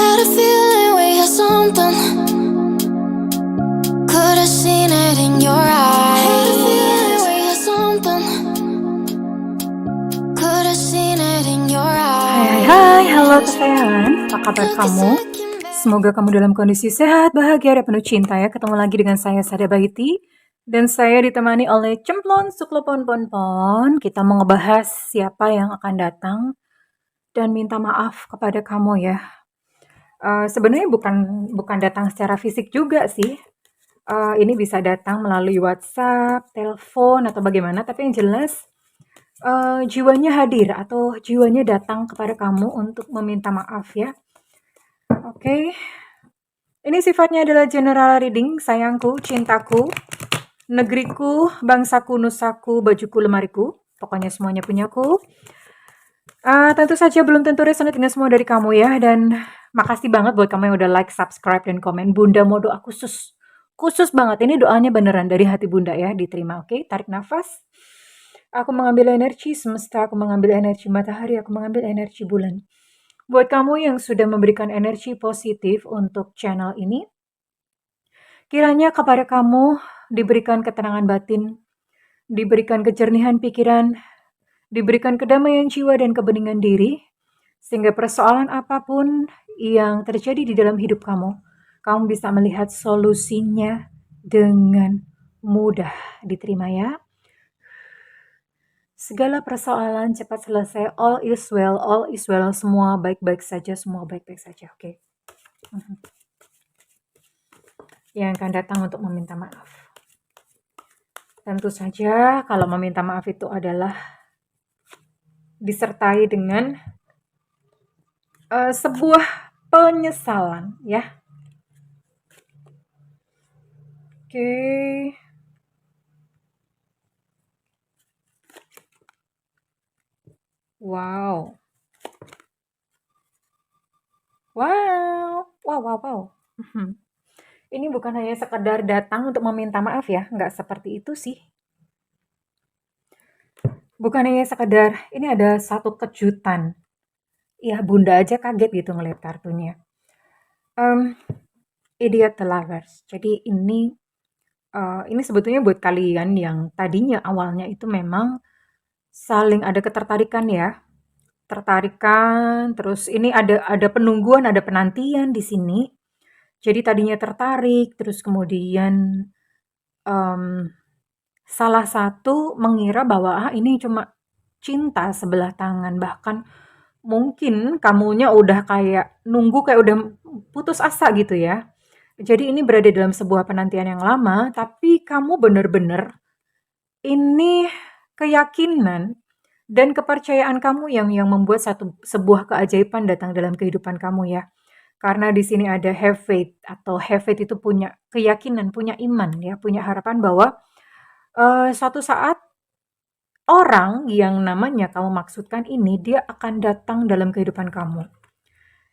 Had a feeling we had something. Could have seen it in your eyes. Had a feeling we had something. Could have seen it in your eyes. Hai, halo kesayangan, apa kabar kamu? Semoga kamu dalam kondisi sehat, bahagia, dan penuh cinta ya. Ketemu lagi dengan saya, Sada Bahiti. Dan saya ditemani oleh Cemplon Suklopon Ponpon. Kita mau ngebahas siapa yang akan datang dan minta maaf kepada kamu ya. Sebenarnya bukan datang secara fisik juga sih. Ini bisa datang melalui WhatsApp, telepon, atau bagaimana. Tapi yang jelas jiwanya hadir atau jiwanya datang kepada kamu untuk meminta maaf ya. Oke. Ini sifatnya adalah general reading, sayangku, cintaku, negeriku, bangsaku, nusaku, bajuku, lemariku. Pokoknya semuanya punyaku. Tentu saja belum tentu resonate dengan semua dari kamu ya. Dan makasih banget buat kamu yang udah like, subscribe, dan komen. Bunda mau doa khusus. Khusus banget. Ini doanya beneran dari hati Bunda ya. Diterima, oke? Tarik nafas. Aku mengambil energi semesta, aku mengambil energi matahari, aku mengambil energi bulan. Buat kamu yang sudah memberikan energi positif untuk channel ini, kiranya kepada kamu diberikan ketenangan batin, diberikan kejernihan pikiran, diberikan kedamaian jiwa dan kebeningan diri, sehingga persoalan apapun yang terjadi di dalam hidup kamu, kamu bisa melihat solusinya dengan mudah. Diterima ya. Segala persoalan cepat selesai, all is well, semua baik-baik saja, semua baik-baik saja, oke. Yang akan datang untuk meminta maaf. Tentu saja kalau meminta maaf itu adalah disertai dengan sebuah penyesalan, ya. Oke. Wow. Ini bukan hanya sekedar datang untuk meminta maaf ya, nggak seperti itu sih. Bukan hanya sekedar, ini ada satu kejutan. Ya, Bunda aja kaget gitu ngeliat kartunya. Idiot the Lovers. Jadi ini sebetulnya buat kalian yang tadinya awalnya itu memang saling ada ketertarikan ya. Tertarikan, terus ini ada penungguan, ada penantian di sini. Jadi tadinya tertarik, terus kemudian salah satu mengira bahwa ini cuma cinta sebelah tangan, bahkan mungkin kamunya udah kayak nunggu, kayak udah putus asa gitu ya. Jadi ini berada dalam sebuah penantian yang lama, tapi kamu bener-bener ini keyakinan dan kepercayaan kamu yang membuat sebuah keajaiban datang dalam kehidupan kamu ya. Karena di sini ada have faith, atau have faith itu punya keyakinan, punya iman ya, punya harapan bahwa suatu saat orang yang namanya kamu maksudkan ini, dia akan datang dalam kehidupan kamu.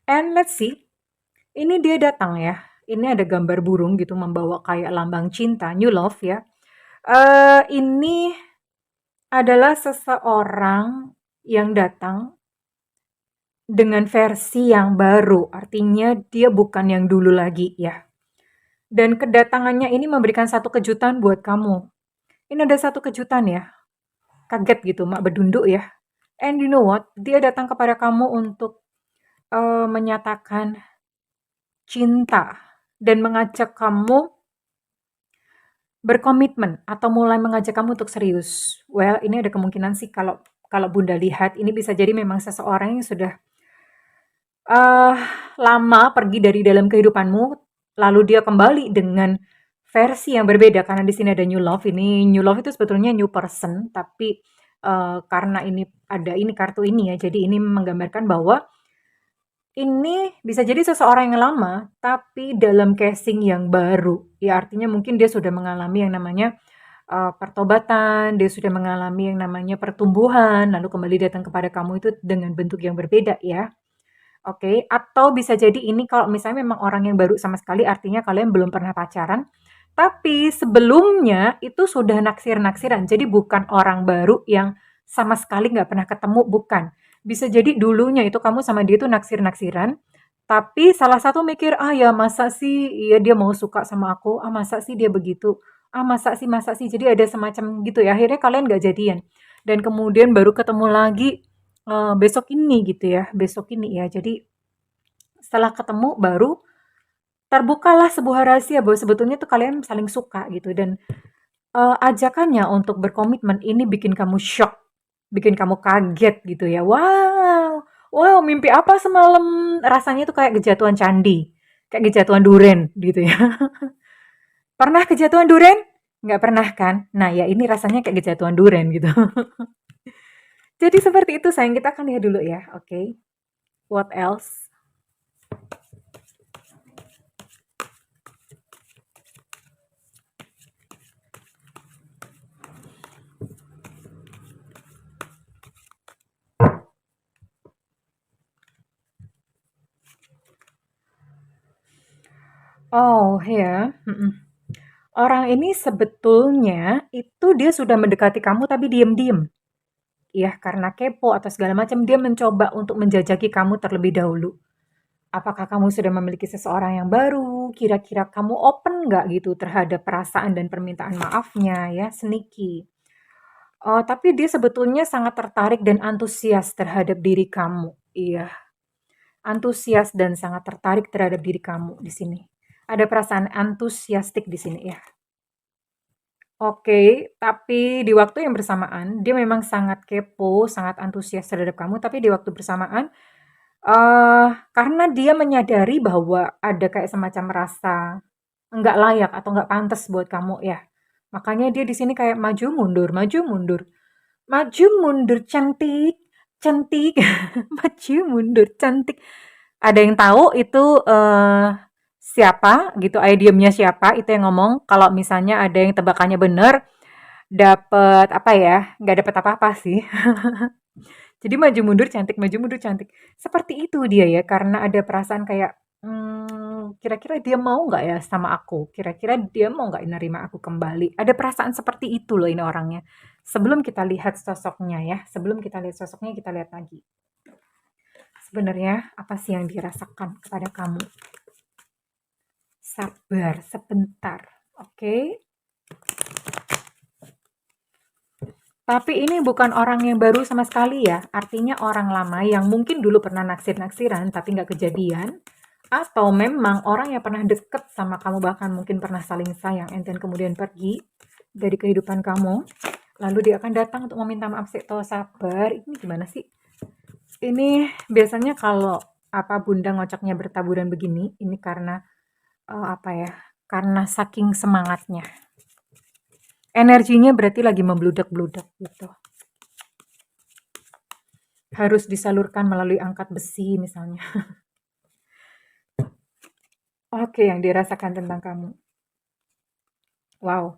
And let's see, ini dia datang ya. Ini ada gambar burung gitu membawa kayak lambang cinta, new love ya. Ini adalah seseorang yang datang dengan versi yang baru, artinya dia bukan yang dulu lagi ya. Dan kedatangannya ini memberikan satu kejutan buat kamu. Ini ada satu kejutan ya, kaget gitu, mak bedunduk ya. And you know what, dia datang kepada kamu untuk menyatakan cinta dan mengajak kamu berkomitmen atau mulai mengajak kamu untuk serius. Well, ini ada kemungkinan sih kalau Bunda lihat ini bisa jadi memang seseorang yang sudah lama pergi dari dalam kehidupanmu, lalu dia kembali dengan versi yang berbeda karena di sini ada new love. Ini new love itu sebetulnya new person, tapi karena ini ada ini kartu ini ya, jadi ini menggambarkan bahwa ini bisa jadi seseorang yang lama, tapi dalam casing yang baru. Ya artinya mungkin dia sudah mengalami yang namanya pertobatan, dia sudah mengalami yang namanya pertumbuhan, lalu kembali datang kepada kamu itu dengan bentuk yang berbeda ya. Oke, atau bisa jadi ini kalau misalnya memang orang yang baru sama sekali, artinya kalian belum pernah pacaran, tapi sebelumnya itu sudah naksir-naksiran. Jadi bukan orang baru yang sama sekali nggak pernah ketemu, bukan. Bisa jadi dulunya itu kamu sama dia itu naksir-naksiran, Tapi salah satu mikir, "Ah, ya masa sih iya dia mau suka sama aku? Ah, masa sih dia begitu? Ah, masa sih?" Jadi ada semacam gitu ya, akhirnya kalian nggak jadian. Dan kemudian baru ketemu lagi, besok ini gitu ya, besok ini ya. Jadi setelah ketemu baru terbukalah sebuah rahasia bahwa sebetulnya tuh kalian saling suka gitu dan, ajakannya untuk berkomitmen ini bikin kamu syok, bikin kamu kaget gitu ya. Wow wow mimpi apa semalam? Rasanya tuh kayak kejatuhan candi, kayak kejatuhan duren gitu ya. Pernah kejatuhan duren? Nggak pernah kan? Nah ya ini rasanya kayak kejatuhan duren gitu. Jadi seperti itu sayang, kita akan lihat dulu ya, oke. What else? Oh ya, orang ini sebetulnya itu dia sudah mendekati kamu tapi diem-diem. Ya, karena kepo atau segala macam, dia mencoba untuk menjajaki kamu terlebih dahulu. Apakah kamu sudah memiliki seseorang yang baru? Kira-kira kamu open nggak gitu terhadap perasaan dan permintaan maafnya ya, sneaky. Tapi dia sebetulnya sangat tertarik dan antusias terhadap diri kamu. Iya, antusias dan sangat tertarik terhadap diri kamu di sini. Ada perasaan antusiastik di sini ya. Oke, tapi di waktu yang bersamaan dia memang sangat kepo, sangat antusias terhadap kamu, tapi di waktu bersamaan, karena dia menyadari bahwa ada kayak semacam rasa nggak layak atau nggak pantas buat kamu ya, makanya dia di sini kayak maju mundur maju mundur. Maju mundur cantik, cantik, maju mundur cantik. Ada yang tahu itu siapa gitu, idiomnya siapa itu yang ngomong? Kalau misalnya ada yang tebakannya bener, dapat apa ya? Nggak dapat apa-apa sih. Jadi maju mundur cantik. Seperti itu dia ya, karena ada perasaan kayak, kira-kira dia mau nggak ya sama aku? Kira-kira dia mau nggak nerima aku kembali? Ada perasaan seperti itu loh ini orangnya. Sebelum kita lihat sosoknya ya, sebelum kita lihat sosoknya kita lihat lagi. Sebenarnya apa sih yang dirasakan kepada kamu? Sabar sebentar, oke? Tapi ini bukan orang yang baru sama sekali ya, artinya orang lama yang mungkin dulu pernah naksir-naksiran tapi nggak kejadian, atau memang orang yang pernah deket sama kamu bahkan mungkin pernah saling sayang and then kemudian pergi dari kehidupan kamu, lalu dia akan datang untuk meminta maaf. Sih, toh sabar, ini gimana sih? Ini biasanya kalau apa bunda ngocoknya bertaburan begini, ini karena apa ya? Karena saking semangatnya. Energinya berarti lagi membludak-bludak gitu. Harus disalurkan melalui angkat besi misalnya. Oke, yang dirasakan tentang kamu. Wow.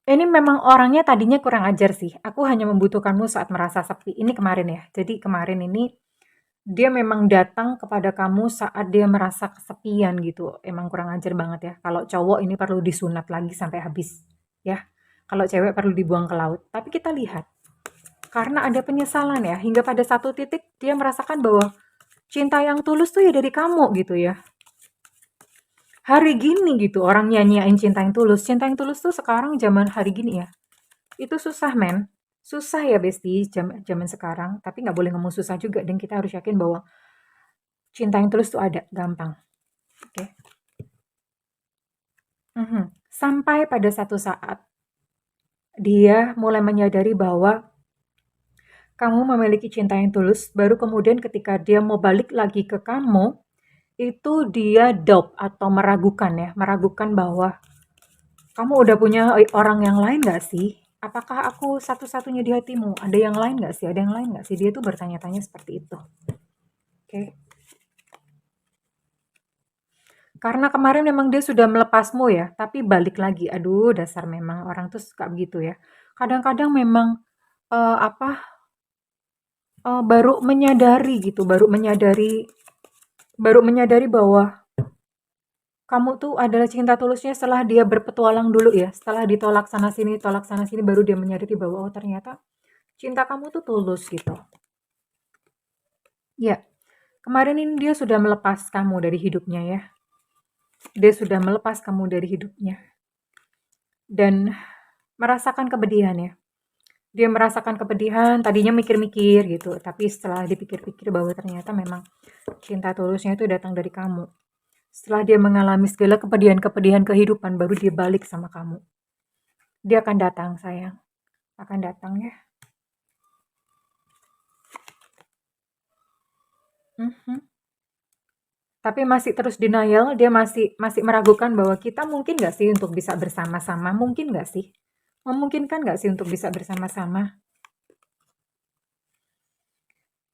Ini memang orangnya tadinya kurang ajar sih. Aku hanya membutuhkanmu saat merasa sepi. Ini kemarin ya. Jadi kemarin ini dia memang datang kepada kamu saat dia merasa kesepian gitu. Emang kurang ajar banget ya. Kalau cowok ini perlu disunat lagi sampai habis ya. Kalau cewek perlu dibuang ke laut. Tapi kita lihat, karena ada penyesalan ya, hingga pada satu titik dia merasakan bahwa cinta yang tulus tuh ya dari kamu gitu ya. Hari gini gitu orang nyanyiin cinta yang tulus. Cinta yang tulus tuh sekarang zaman hari gini ya. Itu susah men. Susah ya besti zaman sekarang. Tapi nggak boleh ngomong susah juga. Dan kita harus yakin bahwa cinta yang tulus tuh ada. Gampang. Oke. Sampai pada satu saat dia mulai menyadari bahwa kamu memiliki cinta yang tulus. Baru kemudian ketika dia mau balik lagi ke kamu, itu dia doubt atau meragukan ya. Meragukan bahwa kamu udah punya orang yang lain gak sih? Apakah aku satu-satunya di hatimu? Ada yang lain gak sih? Ada yang lain gak sih? Dia tuh bertanya-tanya seperti itu. Oke. Karena kemarin memang dia sudah melepasmu ya, tapi balik lagi. Aduh, dasar memang orang tuh suka begitu ya. Kadang-kadang memang apa baru menyadari gitu, baru menyadari bahwa kamu tuh adalah cinta tulusnya setelah dia berpetualang dulu ya. Setelah ditolak sana sini, baru dia menyadari bahwa oh ternyata cinta kamu tuh tulus gitu. Ya, Kemarin ini dia sudah melepas kamu dari hidupnya ya. Dia sudah melepas kamu dari hidupnya. Dan merasakan kepedihan ya. Dia merasakan kepedihan, tadinya mikir-mikir gitu. Tapi setelah dipikir-pikir bahwa ternyata memang cinta tulusnya itu datang dari kamu. Setelah dia mengalami segala kepedihan-kepedihan kehidupan, baru dia balik sama kamu. Dia akan datang, sayang. Akan datang ya. Mhm. Tapi masih terus denial, dia masih meragukan bahwa kita mungkin nggak sih untuk bisa bersama-sama? Mungkin nggak sih? Memungkinkan nggak sih untuk bisa bersama-sama?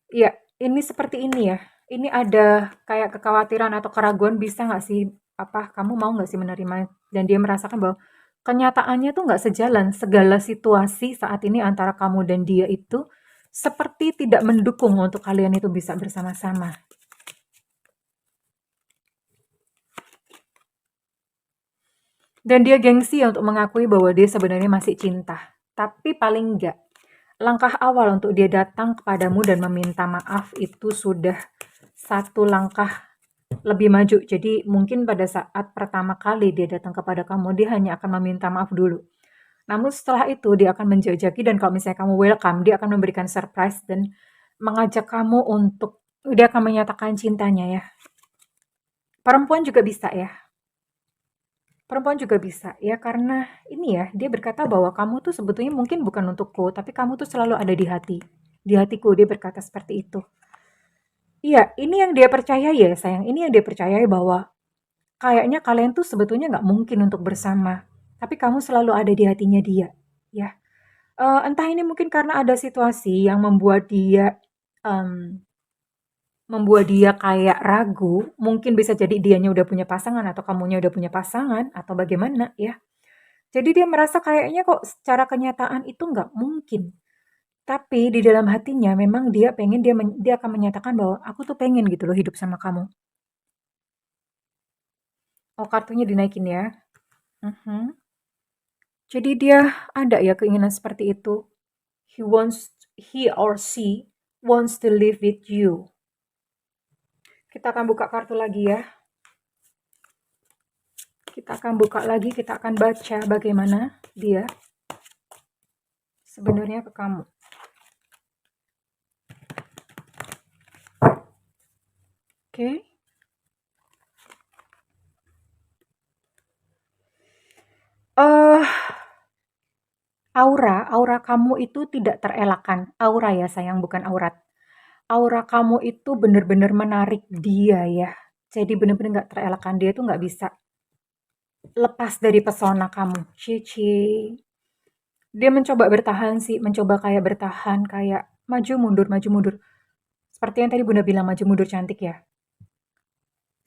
Iya, ini seperti ini ya. Ini ada kayak kekhawatiran atau keraguan, bisa nggak sih, apa kamu mau nggak sih menerima? Dan dia merasakan bahwa kenyataannya tuh nggak sejalan. Segala situasi saat ini antara kamu dan dia itu seperti tidak mendukung untuk kalian itu bisa bersama-sama. Dan dia gengsi ya untuk mengakui bahwa dia sebenarnya masih cinta. Tapi paling enggak, langkah awal untuk dia datang kepadamu dan meminta maaf itu sudah satu langkah lebih maju. Jadi mungkin pada saat pertama kali dia datang kepada kamu, dia hanya akan meminta maaf dulu. Namun setelah itu dia akan menjajaki, dan kalau misalnya kamu welcome, dia akan memberikan surprise dan mengajak kamu untuk, dia akan menyatakan cintanya ya. Perempuan juga bisa ya. Perempuan juga bisa ya, karena ini ya, dia berkata bahwa kamu tuh sebetulnya mungkin bukan untukku, tapi kamu tuh selalu ada di hati. Di hatiku, dia berkata seperti itu. Iya, ini yang dia percaya ya sayang, ini yang dia percayai bahwa kayaknya kalian tuh sebetulnya nggak mungkin untuk bersama, tapi kamu selalu ada di hatinya dia, ya. Entah ini mungkin karena ada situasi yang membuat dia kayak ragu, mungkin bisa jadi dianya udah punya pasangan atau kamunya udah punya pasangan atau bagaimana ya. Jadi dia merasa kayaknya kok secara kenyataan itu nggak mungkin. Tapi di dalam hatinya memang dia pengen, dia akan menyatakan bahwa aku tuh pengen gitu loh hidup sama kamu. Oh, kartunya dinaikin ya. Mhm. Jadi dia ada ya keinginan seperti itu. He or she wants to live with you. Kita akan buka kartu lagi ya. Kita akan buka lagi, kita akan baca bagaimana dia sebenarnya ke kamu. Oke. Eh, aura kamu itu tidak terelakkan. Aura ya sayang, bukan aurat. Aura kamu itu bener-bener menarik dia ya. Jadi bener-bener nggak terelakkan, dia tuh nggak bisa lepas dari pesona kamu. Cici. Dia mencoba bertahan sih, mencoba kayak bertahan, kayak maju mundur, maju mundur. Seperti yang tadi Bunda bilang, maju mundur cantik ya.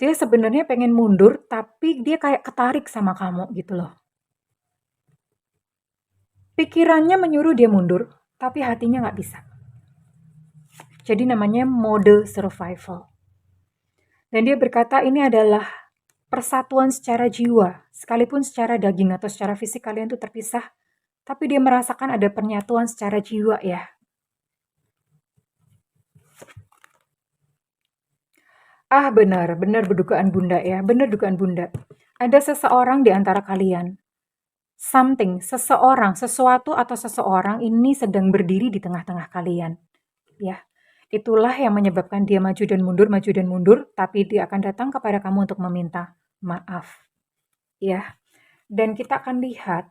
Dia sebenarnya pengen mundur, tapi dia kayak ketarik sama kamu gitu loh. Pikirannya menyuruh dia mundur, tapi hatinya nggak bisa. Jadi namanya mode survival. Dan dia berkata ini adalah persatuan secara jiwa. Sekalipun secara daging atau secara fisik kalian tuh terpisah, tapi dia merasakan ada penyatuan secara jiwa ya. Ah, benar, benar berdugaan Bunda ya, benar dugaan Bunda. Ada seseorang di antara kalian, seseorang, sesuatu atau seseorang ini sedang berdiri di tengah-tengah kalian. Ya, itulah yang menyebabkan dia maju dan mundur, tapi dia akan datang kepada kamu untuk meminta maaf. Ya, dan kita akan lihat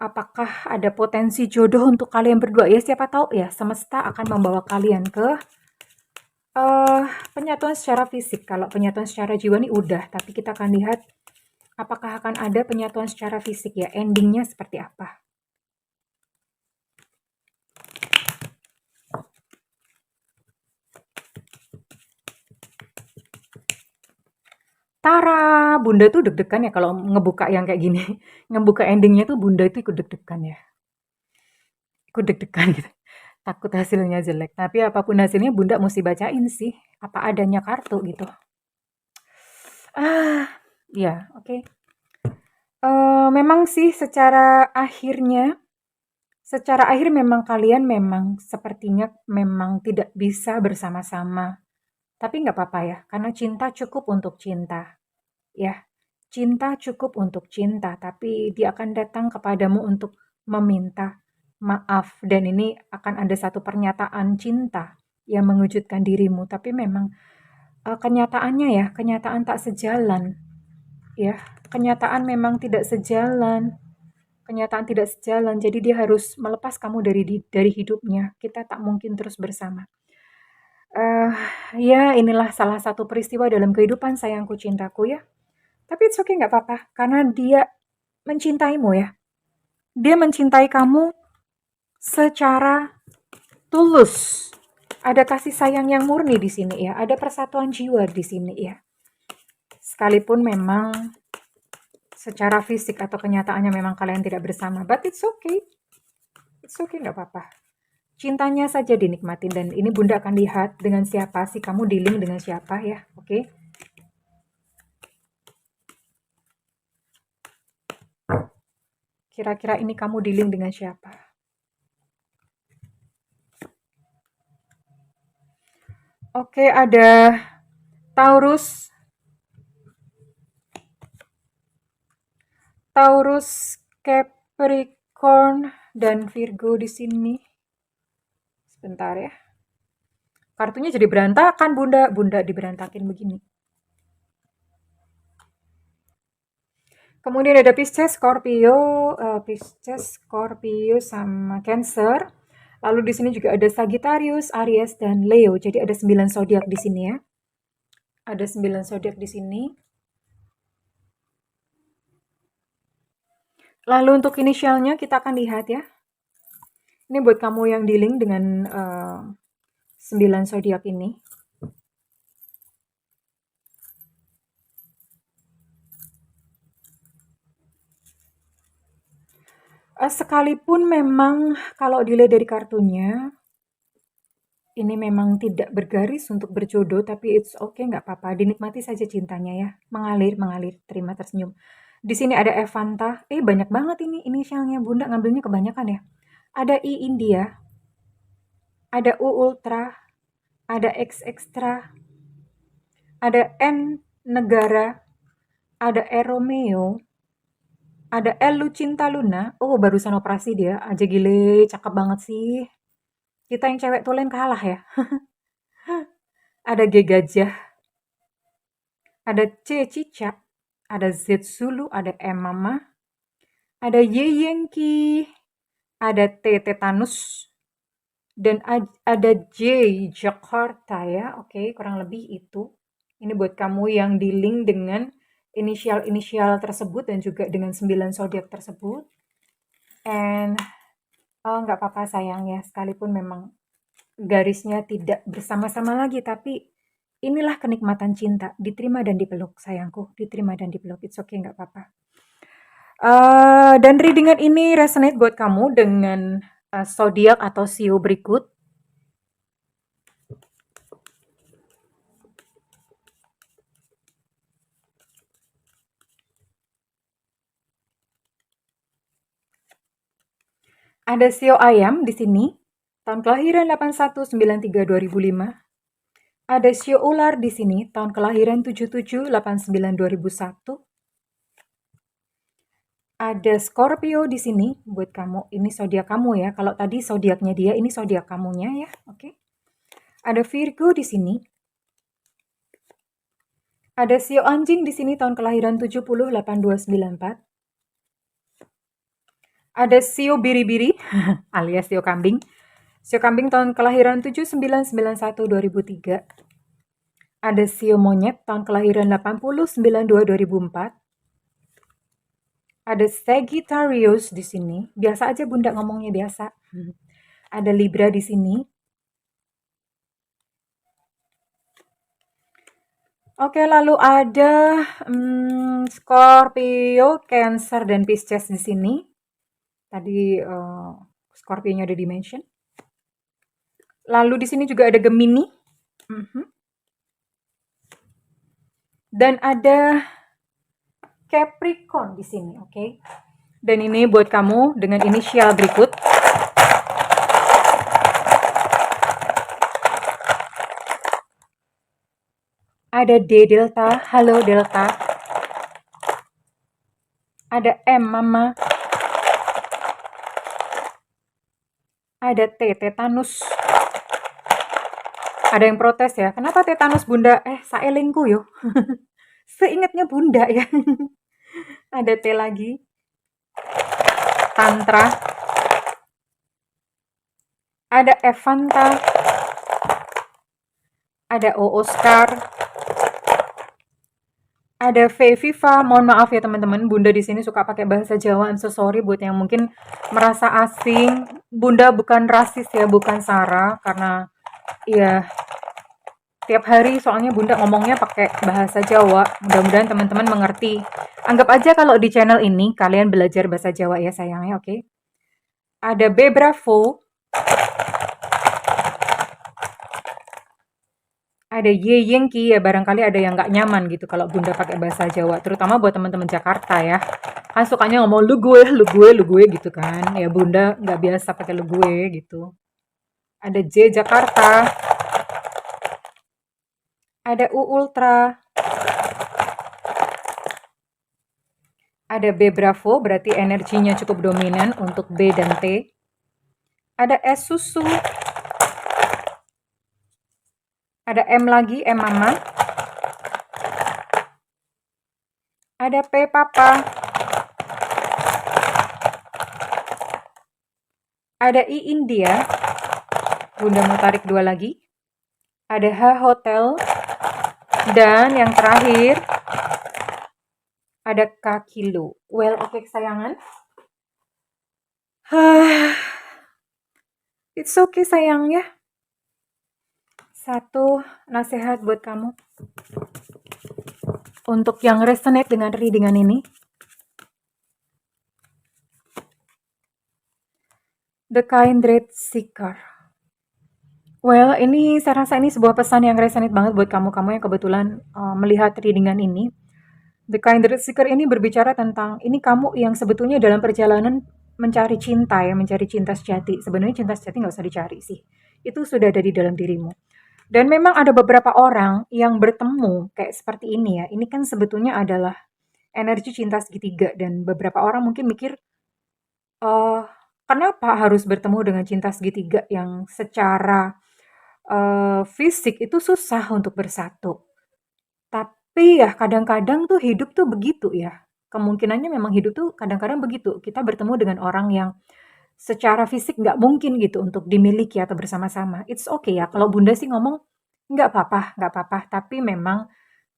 apakah ada potensi jodoh untuk kalian berdua ya. Siapa tahu ya, semesta akan membawa kalian ke penyatuan secara fisik. Kalau penyatuan secara jiwa nih udah, tapi kita akan lihat apakah akan ada penyatuan secara fisik ya. Endingnya seperti apa. Tara, Bunda tuh deg-degan ya kalau ngebuka yang kayak gini. Ngebuka endingnya tuh Bunda itu ikut deg-degan ya. Ikut deg-degan gitu. Takut hasilnya jelek. Tapi apapun hasilnya Bunda mesti bacain sih. Apa adanya kartu gitu. Ah, ya, oke. Memang sih secara akhir memang kalian memang sepertinya memang tidak bisa bersama-sama. Tapi nggak apa-apa ya, karena cinta cukup untuk cinta. Ya, cinta cukup untuk cinta, tapi dia akan datang kepadamu untuk meminta maaf. Dan ini akan ada satu pernyataan cinta yang mengejutkan dirimu. Tapi memang kenyataannya ya, kenyataan tak sejalan. Ya, kenyataan memang tidak sejalan. Kenyataan tidak sejalan, jadi dia harus melepas kamu dari hidupnya. Kita tak mungkin terus bersama. Eh, ya inilah salah satu peristiwa dalam kehidupan sayangku cintaku ya. Tapi it's okay nggak apa-apa, karena dia mencintaimu ya. Dia mencintai kamu secara tulus. Ada kasih sayang yang murni di sini ya, ada persatuan jiwa di sini ya. Sekalipun memang secara fisik atau kenyataannya memang kalian tidak bersama, but it's okay. It's okay, nggak apa-apa. Cintanya saja dinikmatin, dan ini Bunda akan lihat dengan siapa sih kamu dealing dengan siapa ya, oke? Kira-kira ini kamu dealing dengan siapa? Oke, ada Taurus, Capricorn, dan Virgo di sini. Sebentar ya. Kartunya jadi berantakan, Bunda. Bunda diberantakin begini. Kemudian ada Pisces, Scorpio sama Cancer. Lalu di sini juga ada Sagittarius, Aries, dan Leo. Jadi ada 9 zodiak di sini ya. Ada 9 zodiak di sini. Lalu untuk inisialnya kita akan lihat ya. Ini buat kamu yang dealing dengan 9 zodiak ini. Sekalipun memang kalau dilihat dari kartunya, ini memang tidak bergaris untuk berjodoh, tapi it's okay, nggak apa-apa. Dinikmati saja cintanya ya. Mengalir, terima, tersenyum. Di sini ada Evanta. Banyak banget ini inisialnya. Bunda ngambilnya kebanyakan ya. Ada I India, ada U Ultra, ada X Extra, ada N Negara, ada E Romeo, ada L Lucinta Luna. Oh, barusan operasi dia. Aja gile, cakep banget sih. Kita yang cewek tulen kalah ya. Ada G Gajah, ada C Cicak, ada Z Zulu, ada M Mama, ada Y Yankee, ada T Tetanus, dan ada J Jakarta ya. Oke, kurang lebih itu. Ini buat kamu yang dealing dengan inisial-inisial tersebut dan juga dengan 9 zodiak tersebut. And nggak apa-apa sayang ya, sekalipun memang garisnya tidak bersama-sama lagi, tapi inilah kenikmatan cinta, diterima dan dipeluk sayangku, diterima dan dipeluk, it's okay, nggak apa-apa. Dan readingan ini resonate buat kamu dengan zodiak atau sio berikut. Ada sio ayam di sini, tahun kelahiran 8193-2005. Ada sio ular di sini, tahun kelahiran 7789-2001. Ada Scorpio di sini buat kamu. Ini zodiak kamu ya. Kalau tadi zodiaknya dia, ini zodiak kamunya ya. Oke. Ada Virgo di sini. Ada sio anjing di sini, tahun kelahiran 708294. Ada sio biri-biri alias sio kambing. Sio kambing tahun kelahiran 7991-2003. Ada sio monyet tahun kelahiran 8092-2004. Ada Sagittarius di sini. Biasa aja Bunda ngomongnya biasa. Ada Libra di sini. Oke, lalu ada Scorpio, Cancer, dan Pisces di sini. Tadi Scorpio-nya ada dimension. Lalu di sini juga ada Gemini. Dan ada Capricorn di sini, oke? Dan ini buat kamu dengan inisial berikut. Ada D Delta, halo Delta. Ada M Mama. Ada T Tetanus. Ada yang protes ya, kenapa tetanus bunda? Saelingku yo. Seingatnya bunda ya. Ada T lagi. Tantra. Ada Evanta. Ada O Oscar. Ada V Viva. Mohon maaf ya teman-teman, bunda di sini suka pakai bahasa Jawa. I'm so sorry buat yang mungkin merasa asing. Bunda bukan rasis ya, bukan sara, karena ya tiap hari soalnya bunda ngomongnya pakai bahasa Jawa. Mudah-mudahan teman-teman mengerti. Anggap aja kalau di channel ini kalian belajar bahasa Jawa ya sayangnya, oke? Ada B Bravo. Ada Y Yengki, ya barangkali ada yang nggak nyaman gitu kalau bunda pakai bahasa Jawa. Terutama buat teman-teman Jakarta ya. Kan sukanya ngomong lu gue gitu kan. Ya bunda nggak biasa pakai lu gue gitu. Ada J Jakarta. Ada U Ultra. Ada B Bravo, berarti energinya cukup dominan untuk B dan T. Ada S Susu. Ada M lagi, M Mama. Ada P Papa. Ada I India. Bunda mau tarik 2 lagi. Ada H Hotel. Dan yang terakhir ada K Kilo. Well, oke kesayangan. It's okay sayang ya. Satu nasihat buat kamu. Untuk yang resonate dengan readingan ini. The Kindred Seeker. Well, ini saya rasa ini sebuah pesan yang resonate banget buat kamu-kamu yang kebetulan melihat readingan ini. The Kindred Seeker ini berbicara tentang ini kamu yang sebetulnya dalam perjalanan mencari cinta ya, mencari cinta sejati. Sebenarnya cinta sejati nggak usah dicari sih. Itu sudah ada di dalam dirimu. Dan memang ada beberapa orang yang bertemu kayak seperti ini ya. Ini kan sebetulnya adalah energi cinta segitiga dan beberapa orang mungkin mikir, kenapa harus bertemu dengan cinta segitiga yang secara fisik itu susah untuk bersatu. Tapi ya kadang-kadang tuh hidup tuh begitu ya. Kemungkinannya memang hidup tuh kadang-kadang begitu. Kita bertemu dengan orang yang secara fisik nggak mungkin gitu untuk dimiliki atau bersama-sama. It's okay ya, kalau bunda sih ngomong, nggak apa-apa. Tapi memang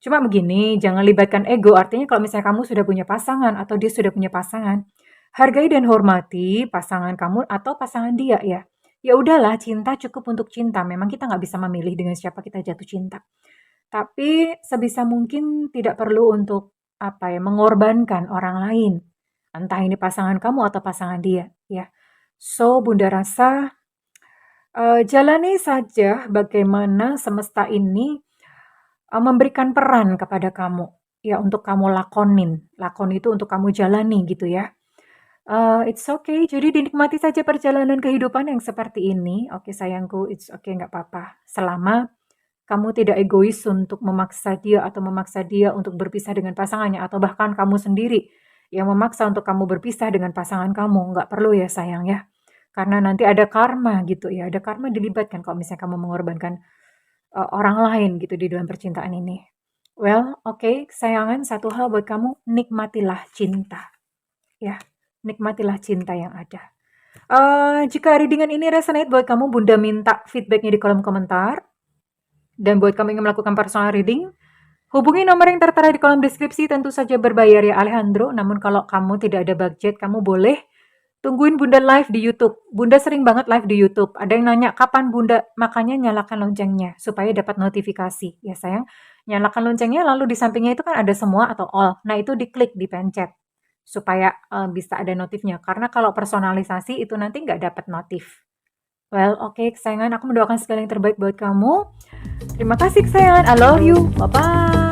cuma begini, jangan libatkan ego. Artinya kalau misalnya kamu sudah punya pasangan atau dia sudah punya pasangan, hargai dan hormati pasangan kamu atau pasangan dia ya. Ya udahlah, cinta cukup untuk cinta. Memang kita nggak bisa memilih dengan siapa kita jatuh cinta. Tapi sebisa mungkin tidak perlu untuk mengorbankan orang lain. Entah ini pasangan kamu atau pasangan dia ya. So, bunda rasa jalani saja bagaimana semesta ini memberikan peran kepada kamu. Ya, untuk kamu lakonin. Lakon itu untuk kamu jalani gitu ya. It's okay, jadi dinikmati saja perjalanan kehidupan yang seperti ini. Oke sayangku, it's okay, nggak apa-apa. Selama kamu tidak egois untuk memaksa dia atau memaksa dia untuk berpisah dengan pasangannya. Atau bahkan kamu sendiri yang memaksa untuk kamu berpisah dengan pasangan kamu. Nggak perlu ya sayang ya. Karena nanti ada karma gitu ya. Ada karma dilibatkan kalau misalnya kamu mengorbankan orang lain gitu di dalam percintaan ini. Well, oke, kesayangan, satu hal buat kamu, nikmatilah cinta. Ya, nikmatilah cinta yang ada. Jika readingan ini resonate buat kamu, bunda minta feedbacknya di kolom komentar. Dan buat kamu yang melakukan personal reading, hubungi nomor yang tertera di kolom deskripsi, tentu saja berbayar ya Alejandro. Namun kalau kamu tidak ada budget, kamu boleh tungguin bunda live di YouTube. Bunda sering banget live di YouTube. Ada yang nanya, kapan bunda? Makanya nyalakan loncengnya, supaya dapat notifikasi. Ya sayang, nyalakan loncengnya, lalu di sampingnya itu kan ada semua atau all. Nah itu diklik, dipencet. Supaya bisa ada notifnya. Karena kalau personalisasi itu nanti nggak dapat notif. Well, oke kesayangan, aku mendoakan segala yang terbaik buat kamu. Terima kasih kesayangan, I love you, bye-bye.